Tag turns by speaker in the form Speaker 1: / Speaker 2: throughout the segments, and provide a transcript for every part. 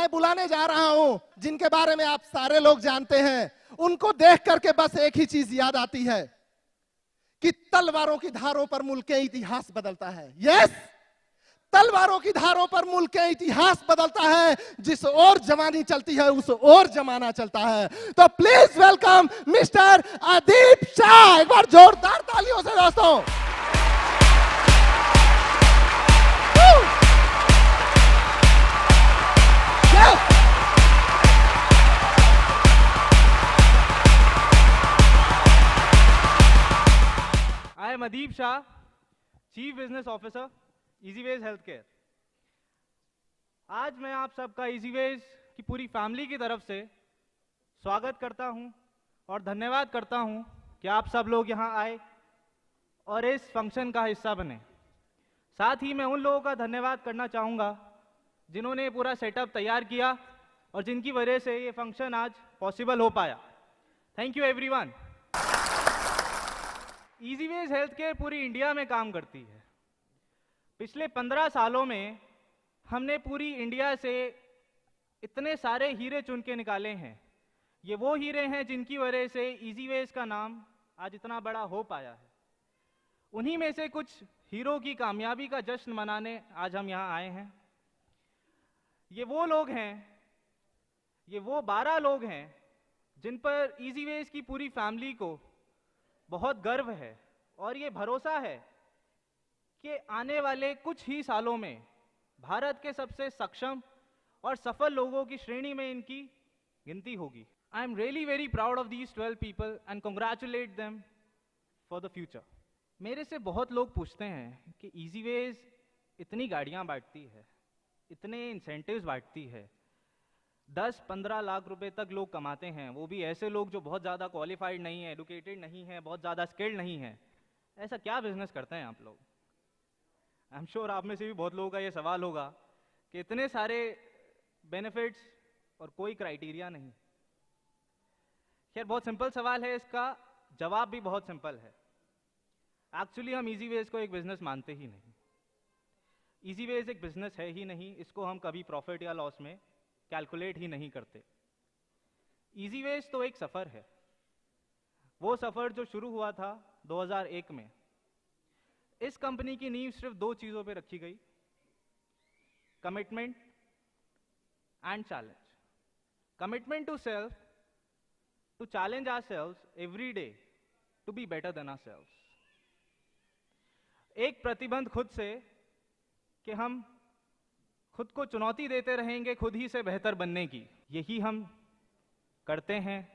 Speaker 1: बुलाने जा रहा हूं, जिनके बारे में आप सारे लोग जानते हैं, उनको देख करके बस एक ही चीज याद आती है कि तलवारों की धारों पर मुल्क इतिहास बदलता है। यस, तलवारों की धारों पर मुल्क इतिहास बदलता है। जिस ओर जवानी चलती है उस ओर जमाना चलता है। तो please welcome mister Adeep Shah. एक बार जोरदार तालियों से दोस्तों।
Speaker 2: I am Adeep Shah, Chief Business Officer, EasyWays Healthcare। आज मैं आप सबका EasyWays की पूरी फैमिली की तरफ से स्वागत करता हूं और धन्यवाद करता हूं कि आप सब लोग यहां आए और इस फंक्शन का हिस्सा बने। साथ ही मैं उन लोगों का धन्यवाद करना चाहूँगा जिन्होंने पूरा सेटअप तैयार किया और जिनकी वजह से ये फंक्शन आज पॉसिबल हो पाया। Thank you everyone. EasyWays healthcare पूरी इंडिया में काम करती है। पिछले 15 सालों में हमने पूरी इंडिया से इतने सारे हीरे चुन के निकाले हैं। ये वो हीरे हैं जिनकी वजह से EasyWays का नाम आज इतना बड़ा हो पाया है। उन्हीं में से कुछ हीरो की कामयाबी का जश्न मनाने आज हम यहाँ आए हैं। ये वो लोग हैं, ये वो 12 लोग हैं जिन पर EasyWays की पूरी फैमिली को बहुत गर्व है और ये भरोसा है कि आने वाले कुछ ही सालों में भारत के सबसे सक्षम और सफल लोगों की श्रेणी में इनकी गिनती होगी। I am really very proud of these 12 people and congratulate them for the future. मेरे से बहुत लोग पूछते हैं कि EasyWays इतनी गाड़ियां बांटती है, इतने इंसेंटिव्स बांटती है, 10-15 लाख रुपए तक लोग कमाते हैं, वो भी ऐसे लोग जो बहुत ज़्यादा क्वालिफाइड नहीं है, एडुकेटेड नहीं है, बहुत ज़्यादा स्किल्ड नहीं है, ऐसा क्या बिजनेस करते हैं आप लोग? आई एम श्योर आप में से भी बहुत लोगों का ये सवाल होगा कि इतने सारे बेनिफिट्स और कोई क्राइटेरिया नहीं। खैर, बहुत सिंपल सवाल है, इसका जवाब भी बहुत सिंपल है। एक्चुअली हम EasyWays को एक बिजनेस मानते ही नहीं। EasyWays एक बिजनेस है ही नहीं, इसको हम कभी प्रॉफिट या लॉस में कैलकुलेट ही नहीं करते। EasyWays तो एक सफ़र है, वो सफ़र जो शुरू हुआ था 2001 में। इस कंपनी की नींव सिर्फ 2 चीज़ों पे रखी गई, commitment and challenge. Commitment to self, to challenge ourselves every day to be better than ourselves. एक प्रतिबंध खुद से कि हम खुद को चुनौती देते रहेंगे खुद ही से बेहतर बनने की। यही हम करते हैं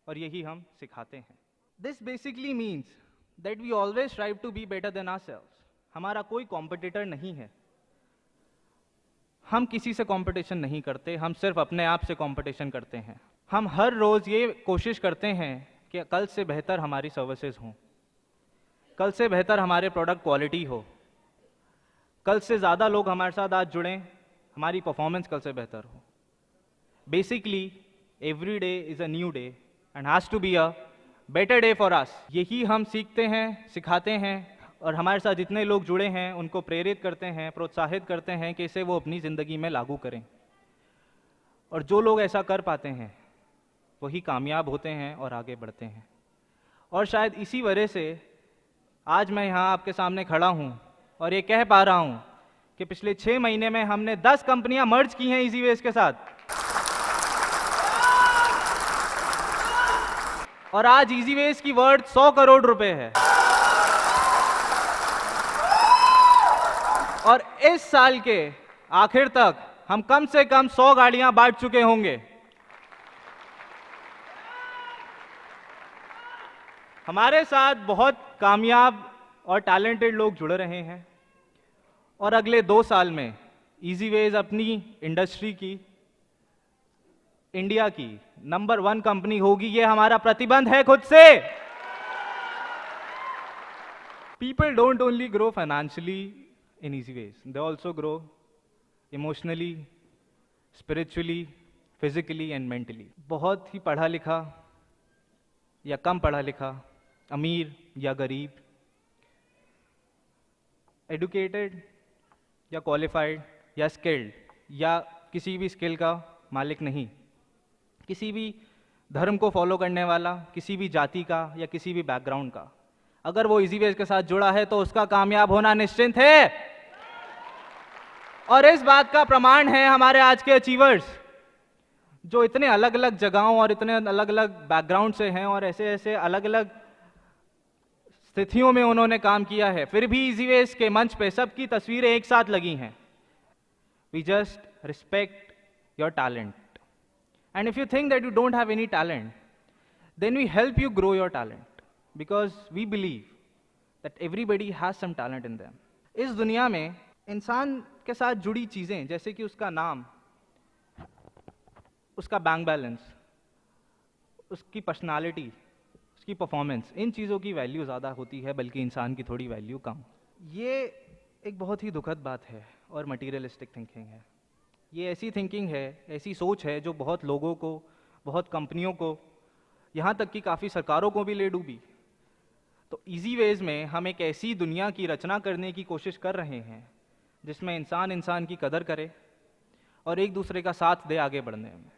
Speaker 2: और यही हम सिखाते हैं। This basically means that we always strive to be better than ourselves. हमारा कोई कॉम्पिटिटर नहीं है, हम किसी से कॉम्पिटिशन नहीं करते, हम सिर्फ अपने आप से कॉम्पिटिशन करते हैं। हम हर रोज़ ये कोशिश करते हैं कि कल से बेहतर हमारी सर्विसेज हों, कल से बेहतर हमारे प्रोडक्ट क्वालिटी हो, कल से ज़्यादा लोग हमारे साथ आज जुड़ें, हमारी परफॉर्मेंस कल से बेहतर हो। Basically every day is a new day and has to be a better day for us. यही हम सीखते हैं, सिखाते हैं और हमारे साथ जितने लोग जुड़े हैं उनको प्रेरित करते हैं, प्रोत्साहित करते हैं कि इसे वो अपनी ज़िंदगी में लागू करें। और जो लोग ऐसा कर पाते हैं वही कामयाब होते हैं और आगे बढ़ते हैं। और शायद इसी वजह से आज मैं यहाँ आपके सामने खड़ा हूँ और ये कह पा रहा हूँ कि पिछले 6 महीने में हमने 10 कंपनियां मर्ज की हैं EasyWays के साथ। और आज EasyWays की वर्थ 100 करोड़ रुपए है। और इस साल के आखिर तक हम कम से कम 100 गाड़ियां बांट चुके होंगे। हमारे साथ बहुत कामयाब और टैलेंटेड लोग जुड़ रहे हैं और अगले 2 साल में EasyWays अपनी इंडस्ट्री की, इंडिया की नंबर 1 कंपनी होगी। ये हमारा प्रतिबंध है खुद से। People don't only grow financially in EasyWays, they also grow emotionally, spiritually, physically and mentally। बहुत ही पढ़ा लिखा या कम पढ़ा लिखा, अमीर या गरीब, एडुकेटेड या क्वालिफाइड या स्किल्ड या किसी भी स्किल का मालिक नहीं, किसी भी धर्म को फॉलो करने वाला, किसी भी जाति का या किसी भी बैकग्राउंड का, अगर वो इजी वेज के साथ जुड़ा है तो उसका कामयाब होना निश्चित है। और इस बात का प्रमाण है हमारे आज के अचीवर्स, जो इतने अलग अलग जगहों और इतने अलग अलग बैकग्राउंड से हैं और ऐसे ऐसे अलग अलग स्थितियों में उन्होंने काम किया है, फिर भी इजी वेज के मंच पे सबकी तस्वीरें एक साथ लगी हैं। We just respect your talent, and if you think that you don't have any talent, then we help you grow your talent, because we believe that everybody has some talent in them. इस दुनिया में इंसान के साथ जुड़ी चीजें, जैसे कि उसका नाम, उसका बैंक बैलेंस, उसकी पर्सनालिटी, उसकी परफॉर्मेंस, इन चीज़ों की वैल्यू ज़्यादा होती है, बल्कि इंसान की थोड़ी वैल्यू कम। ये एक बहुत ही दुखद बात है और मटीरियलिस्टिक थिंकिंग है। ये ऐसी थिंकिंग है, ऐसी सोच है जो बहुत लोगों को, बहुत कंपनियों को, यहाँ तक कि काफ़ी सरकारों को भी ले डूबी। तो इजी वेज में हम एक ऐसी दुनिया की रचना करने की कोशिश कर रहे हैं जिसमें इंसान इंसान की कदर करे और एक दूसरे का साथ दे आगे बढ़ने में।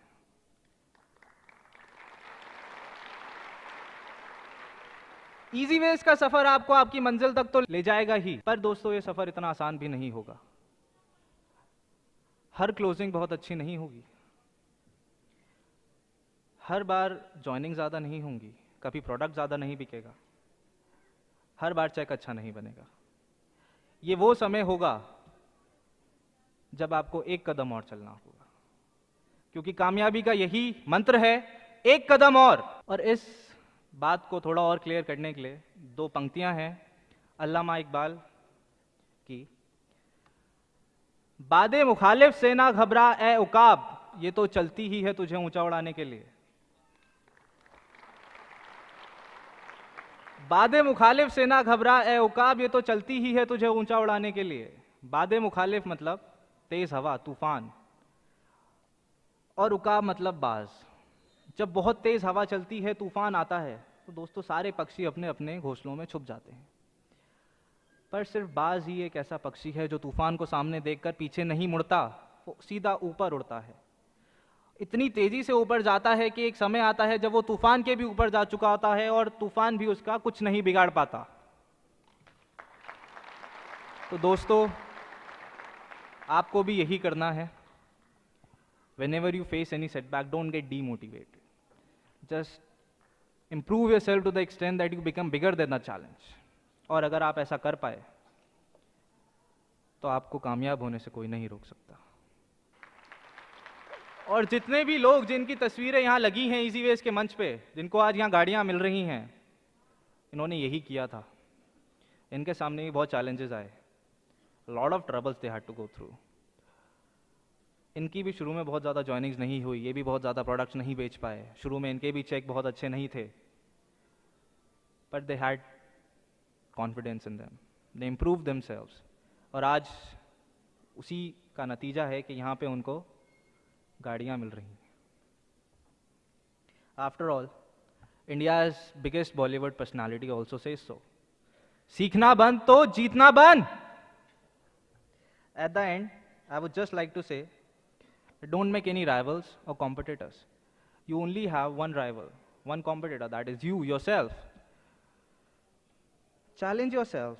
Speaker 2: इजी वेज का सफर आपको आपकी मंजिल तक तो ले जाएगा ही, पर दोस्तों ये सफर इतना आसान भी नहीं होगा। हर क्लोजिंग बहुत अच्छी नहीं होगी, हर बार ज्वाइनिंग ज्यादा नहीं होंगी, कभी प्रोडक्ट ज्यादा नहीं बिकेगा, हर बार चेक अच्छा नहीं बनेगा। ये वो समय होगा जब आपको एक कदम और चलना होगा, क्योंकि कामयाबी का यही मंत्र है, एक कदम और इस बात को थोड़ा और क्लियर करने के लिए दो पंक्तियां हैं अल्लामा इकबाल की। बादे मुखालिफ से ना घबरा ए उकाब, ये तो चलती ही है तुझे ऊंचा उड़ाने के लिए। बादे मुखालिफ से ना घबरा ए उकाब, ये तो चलती ही है तुझे ऊंचा उड़ाने के लिए। बादे मुखालिफ मतलब तेज हवा, तूफान, और उकाब मतलब बाज। जब बहुत तेज हवा चलती है, तूफान आता है, तो दोस्तों सारे पक्षी अपने अपने घोंसलों में छुप जाते हैं, पर सिर्फ बाज ही एक ऐसा पक्षी है जो तूफान को सामने देखकर पीछे नहीं मुड़ता, वो सीधा ऊपर उड़ता है। इतनी तेजी से ऊपर जाता है कि एक समय आता है जब वो तूफान के भी ऊपर जा चुका होता है और तूफान भी उसका कुछ नहीं बिगाड़ पाता। तो दोस्तों आपको भी यही करना है। Whenever you face any setback, don't get demotivated. Just improve yourself to the extent that you become bigger than the challenge. और अगर आप ऐसा कर पाए तो आपको कामयाब होने से कोई नहीं रोक सकता। और जितने भी लोग जिनकी तस्वीरें यहाँ लगी हैं इजी वेज के मंच पे, जिनको आज यहाँ गाड़ियाँ मिल रही हैं, इन्होंने यही किया था। इनके सामने भी बहुत चैलेंजेस आए, lot of troubles they had to go through. इनकी भी शुरू में बहुत ज़्यादा ज्वाइनिंग्स नहीं हुई, ये भी बहुत ज़्यादा प्रोडक्ट्स नहीं बेच पाए, शुरू में इनके भी चेक बहुत अच्छे नहीं थे, but they had confidence in them, they improve themselves, और आज उसी का नतीजा है कि यहाँ पे उनको गाड़ियाँ मिल रही हैं। After all, India's biggest Bollywood personality also says so, सीखना बंद तो जीतना बंद। At the end, I would just like to say, don't make any rivals or competitors. You only have one rival, one competitor, that is you, yourself. Challenge yourself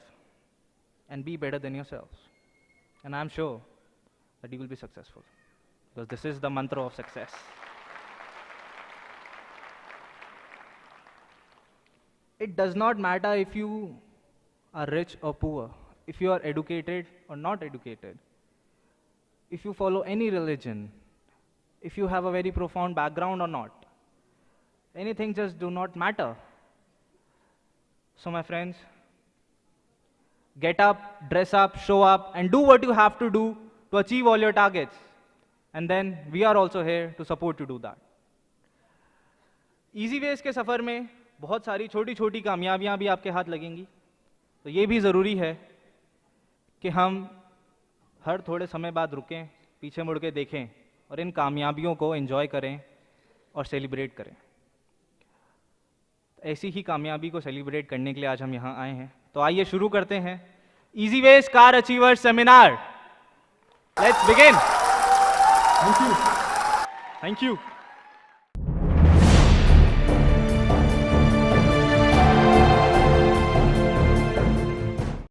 Speaker 2: and be better than yourself. And I'm sure that you will be successful, because this is the mantra of success. It does not matter if you are rich or poor, if you are educated or not educated, if you follow any religion, if you have a very profound background or not. Anything just do not matter. So my friends, get up, dress up, show up, and do what you have to do to achieve all your targets. And then we are also here to support you do that. Easy ways के सफर में बहुत सारी छोटी छोटी कामयाबियां भी आपके हाथ लगेंगी, तो ये भी ज़रूरी है कि हम हर थोड़े समय बाद रुकें, पीछे मुड़ के देखें और इन कामयाबियों को एंजॉय करें और सेलिब्रेट करें। ऐसी ही कामयाबी को सेलिब्रेट करने के लिए आज हम यहाँ आए हैं। तो आइए शुरू करते हैं easy veg car achievers seminar. Let's begin.
Speaker 3: Thank you.